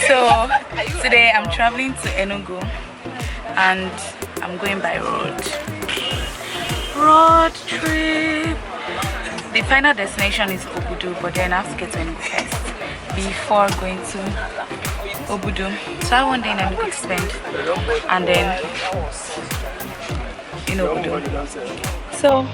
So today I'm traveling to Enugu and I'm going by road trip. The final destination is Obudu, but then I have to get to Enugu first before going to Obudu. So I have one day in Enugu to spend and then in Obudu. So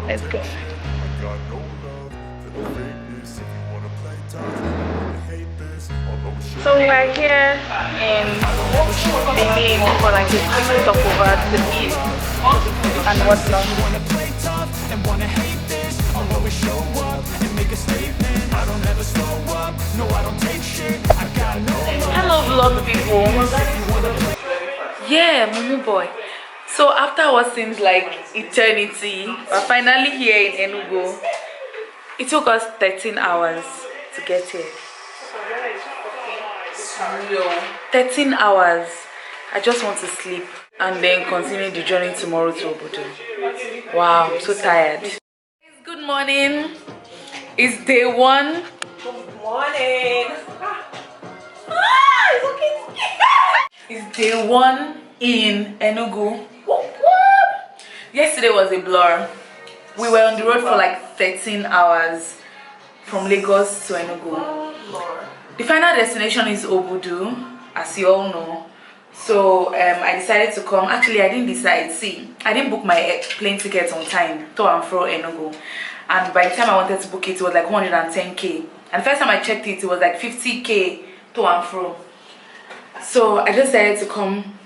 let's go. So we're here in Benin for like a quick stopover to eat and whatnot. Hello vlog people. Yeah, Mumu boy. So after what seems like eternity, we're finally here in Enugu. It took us 13 hours to get here. No, 13 hours. I just want to sleep and then continue the journey tomorrow to Obudu. Wow, I'm so tired. Good morning. It's day one. Good morning. It's day one in Enugu. Yesterday was a blur. We were on the road for like 13 hours from Lagos to Enugu. The final destination is Obudu, as you all know. So I decided to come. Actually, I didn't decide. See, I didn't book my plane ticket on time to and fro Enugu. And by the time I wanted to book it, it was like 110k. And the first time I checked it, it was like 50k to and fro. So I just decided to come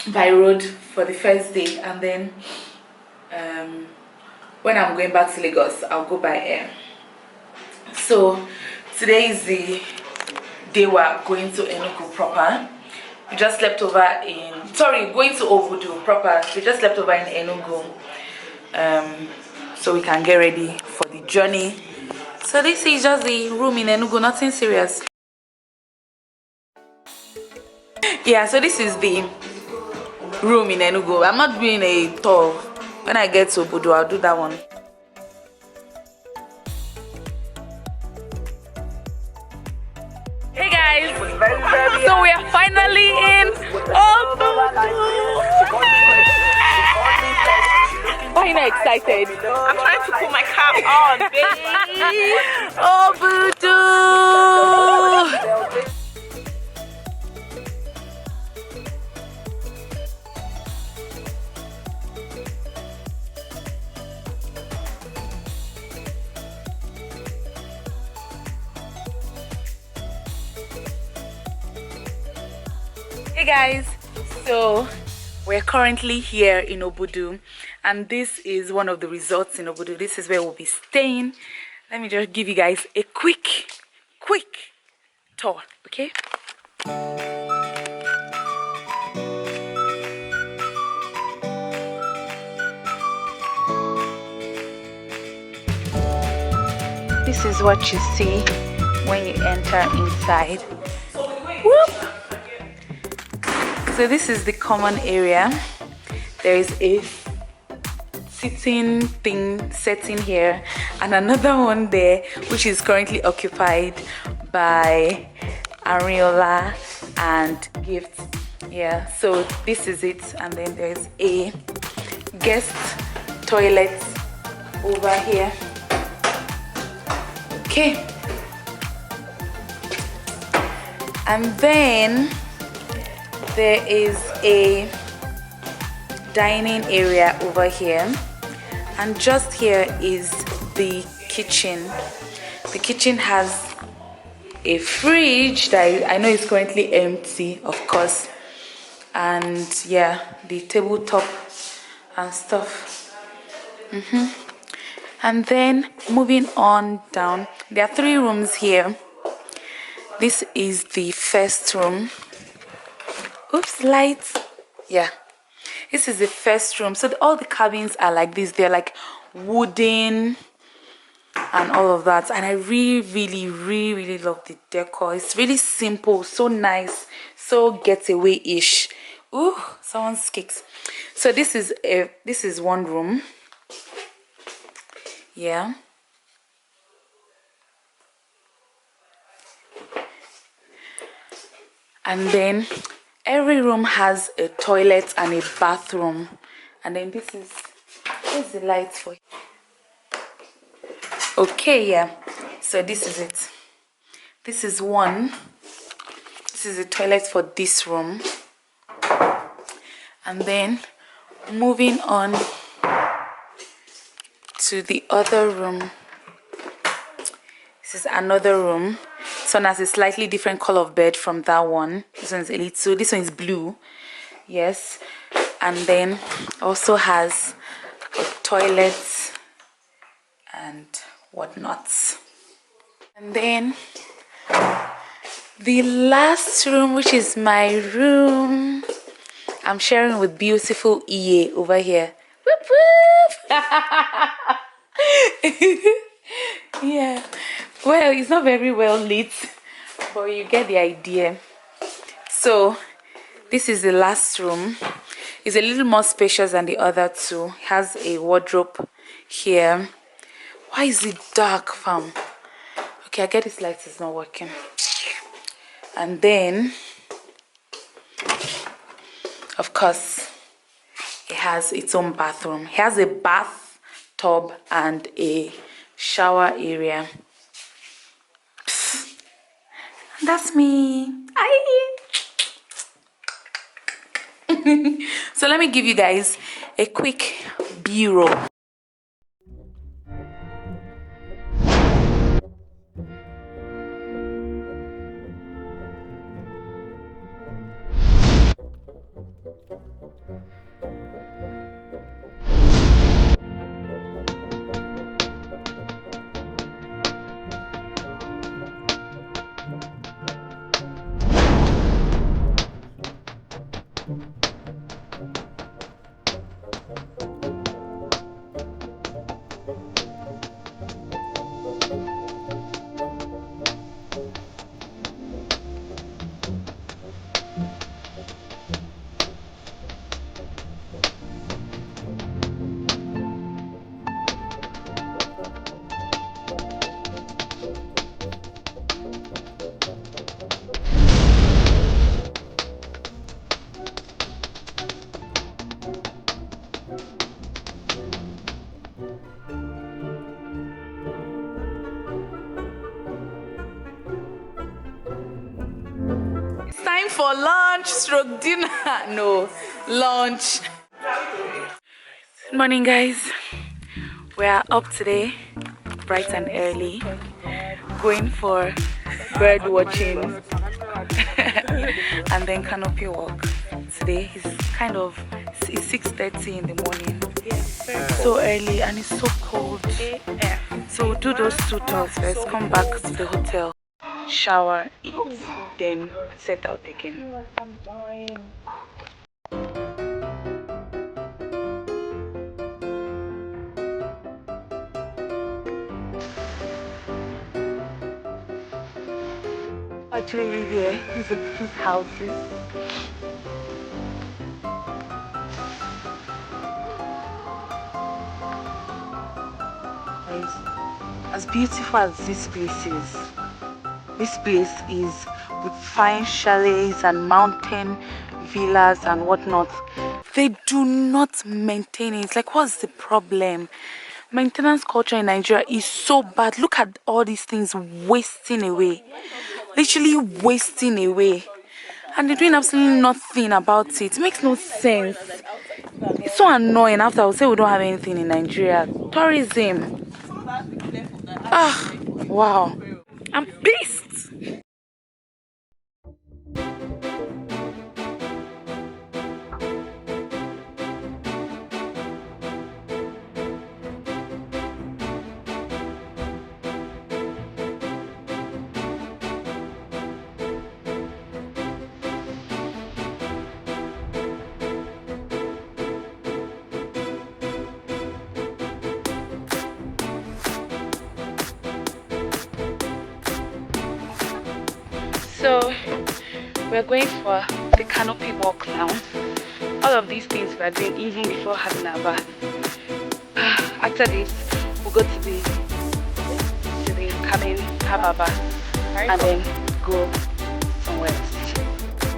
by road for the first day. And then when I'm going back to Lagos, I'll go by air. So today is the day we're going to Enugu proper. We just slept over in, going to Obudu proper. We just slept over in Enugu so we can get ready for the journey. So this is just the room in Enugu, nothing serious. Yeah, so this is the room in Enugu. I'm not doing a tour. When I get to Obudu, I'll do that one. Hey guys, so we are finally in Obudu. Why are you not excited? I'm trying to put my cap on, baby. Obudu. Hey guys, so we're currently here in Obudu and this is one of the resorts in Obudu. This is where we'll be staying. Let me just give you guys a quick tour, okay? This is what you see when you enter inside. Whoop! So this is the common area. There is a sitting thing setting here and another one there which is currently occupied by Ariola and Gift. Yeah, so this is it, and then there's a guest toilet over here. Okay, and then there is a dining area over here, and just here is the kitchen. The kitchen has a fridge that I know is currently empty, of course, and yeah, the tabletop and stuff. And then moving on down, there are 3 rooms here. This is the first room. Oops, lights. Yeah, this is the first room. So all the cabins are like this. They're like wooden and all of that, and I really love the decor. It's really simple, so nice, so getaway-ish. Ooh, someone's kicks. So this is one room. Yeah, And then every room has a toilet and a bathroom. And then this is the lights for. Okay, yeah. So this is it. This is one. This is the toilet for this room. And then moving on to the other room. This is another room. This one has a slightly different color of bed from that one. This one is elite. So this one is blue. Yes. And then also has a toilet and whatnot. And then the last room, which is my room, I'm sharing with beautiful EA over here. Whoop, whoop. Yeah. Well, it's not very well lit, but you get the idea. So this is the last room. It's a little more spacious than the other two. It has a wardrobe here. Why is it dark, fam? Okay, I get this light is not working. And then, of course, it has its own bathroom. It has a bathtub and a shower area. That's me. So let me give you guys a quick B-roll. Time for lunch stroke dinner. No, lunch. Good morning, guys. We are up today bright and early, going for bird watching and then canopy walk. Today is kind of, it's 6:30 in the morning, so early, and it's so cold. So we'll do those two tours first, come back to the hotel, shower, eat, then set out again. Actually, here is a few houses. As beautiful as this place is with fine chalets and mountain villas and whatnot, they do not maintain it. Like, what's the problem? Maintenance culture in Nigeria is so bad. Look at all these things wasting away, literally wasting away, and they're doing absolutely nothing about it. It makes no sense. It's so annoying. After I would say we don't have anything in Nigeria. Tourism. Ah, wow. I'm pissed. So we're going for the canopy walk now. All of these things we're doing even before having our bath. After this, we'll go to the cabin, have our bath, and then go somewhere else.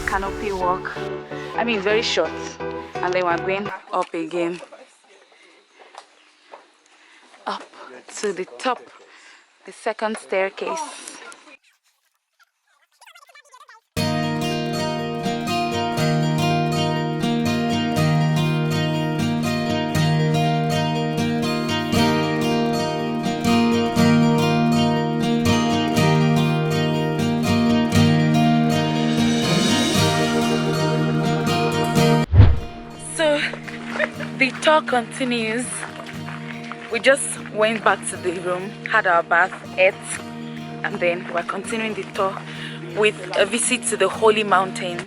Canopy walk. I mean, very short. And then we're going up again. Up to the top, the second staircase. So the tour continues. We just went back to the room, had our bath, ate, and then we're continuing the tour with a visit to the Holy Mountain.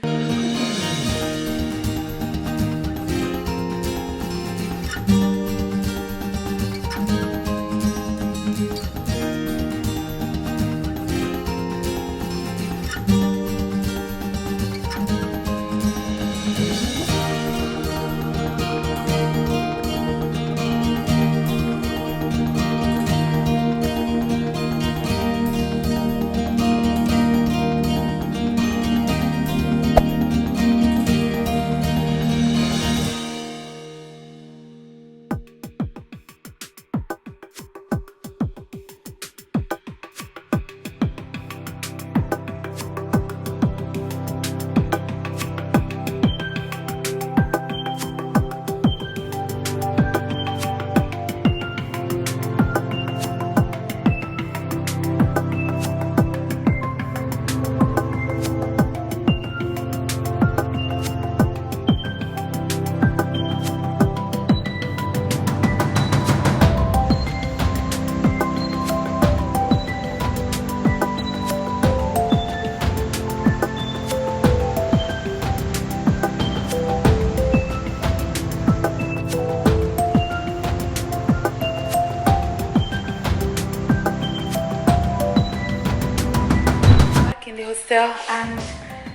Hostel, and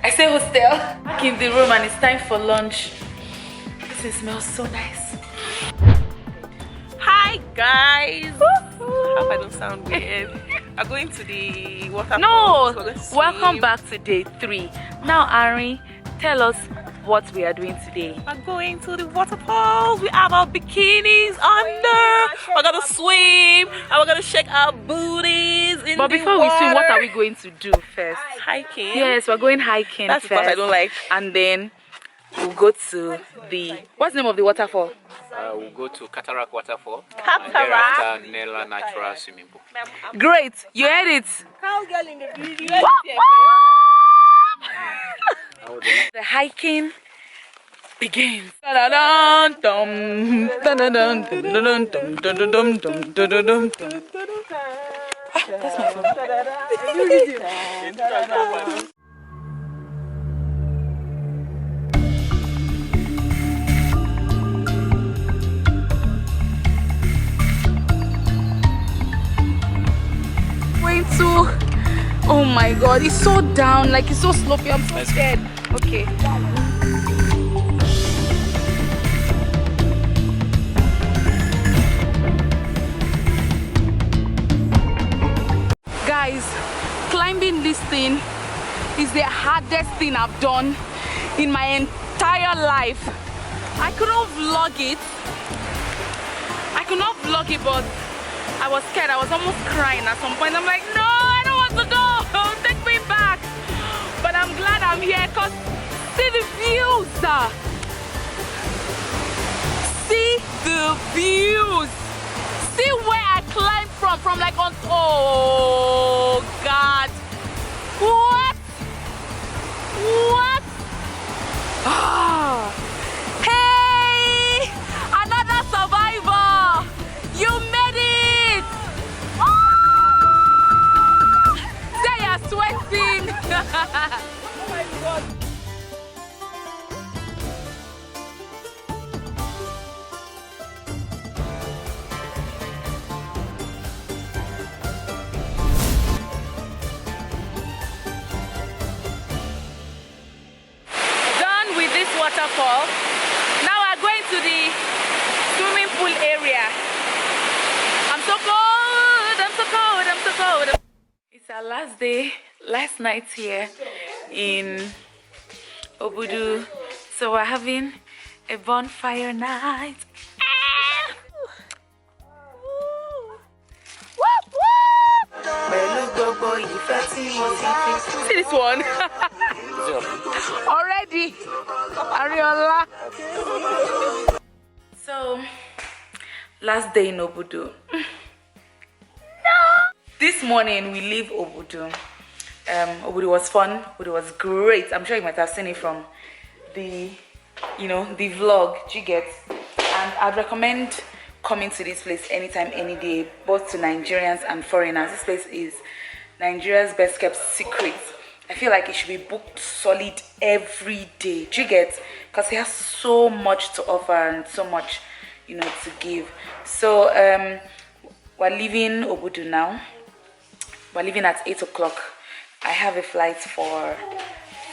I say hostel, back in the room, and it's time for lunch. This smells so nice. Hi guys. Hope I don't sound weird. I'm going to the waterfall. No, welcome back to day 3. Now Ari, tell us what we are doing today. We're going to the waterfalls. We have our bikinis under. We're gonna swim and we're gonna shake our booties in But the before water. we swim, what are we going to do first? Hiking. Yes, we're going hiking. That's the first, part I don't like. And then we'll go to the, what's the name of the waterfall? We'll go to Cataract Waterfall. Cataract. And thereafter, Nella Natural Swimming Pool. Great, you heard it. Cowgirl in the video. The hiking begins. That's my phone. Going to, oh my god, it's so down, like it's so slopey. I'm so scared. Okay. Guys, climbing this thing is the hardest thing I've done in my entire life. I could not vlog it. But I was scared. I was almost crying at some point. I'm like, no, I don't want to go. Take me back. But I'm glad I'm here because see the views. See the views. See where I climbed from like on, oh God. What? Ah. Hey, another survivor. You made it. Oh. They are sweating. Oh my God. Waterfall. Now we're going to the swimming pool area. I'm so cold. It's our last day, last night here in Obudu. So we're having a bonfire night. See this one? Already. Ariola. So, last day in Obudu. No! This morning we leave Obudu. Obudu was fun. Obudu was great. I'm sure you might have seen it from the, the vlog. Do you get? And I'd recommend coming to this place anytime, any day, both to Nigerians and foreigners. This place is Nigeria's best kept secret. I feel like it should be booked solid every day. Do you get? Because it has so much to offer and so much, to give. So we're leaving Obudu now. We're leaving at 8 o'clock. I have a flight for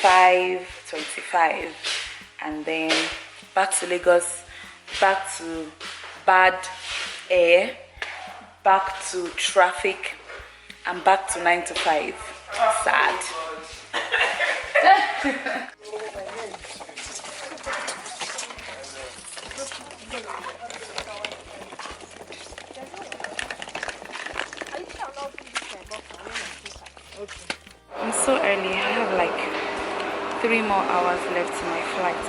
5:25, and then back to Lagos, back to bad air, back to traffic, and back to 9 to 5. Sad. I'm so early. I have like 3 more hours left to my flight.